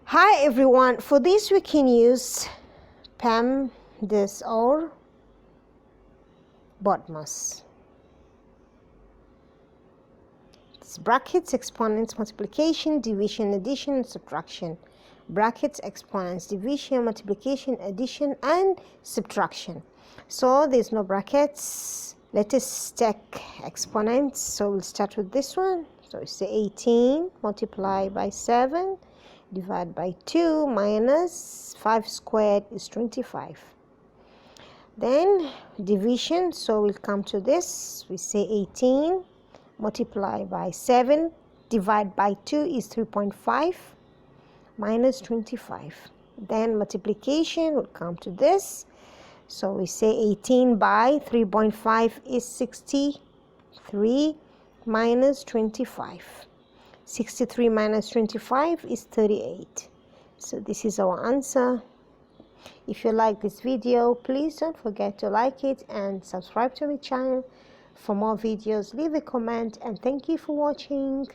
Hi everyone, for this we can use PEM, this or BODMAS. It's brackets, exponents, multiplication, division, addition, and subtraction. Brackets, exponents, division, multiplication, addition, and subtraction. So there's no brackets. Let us stack exponents. So we'll start with this one. So it's 18 multiplied by 7 divided by 2 minus 5 squared is 25. Then division, so we'll come to this. We say 18 multiplied by 7 divided by 2 is 3.5 minus 25. Then multiplication will come to this. So we say 18 by 3.5 is 63 minus 25. 63 minus 25 is 38. So this is our answer. If you like this video, please don't forget to like it and subscribe to my channel for more videos. Leave a comment and thank you for watching.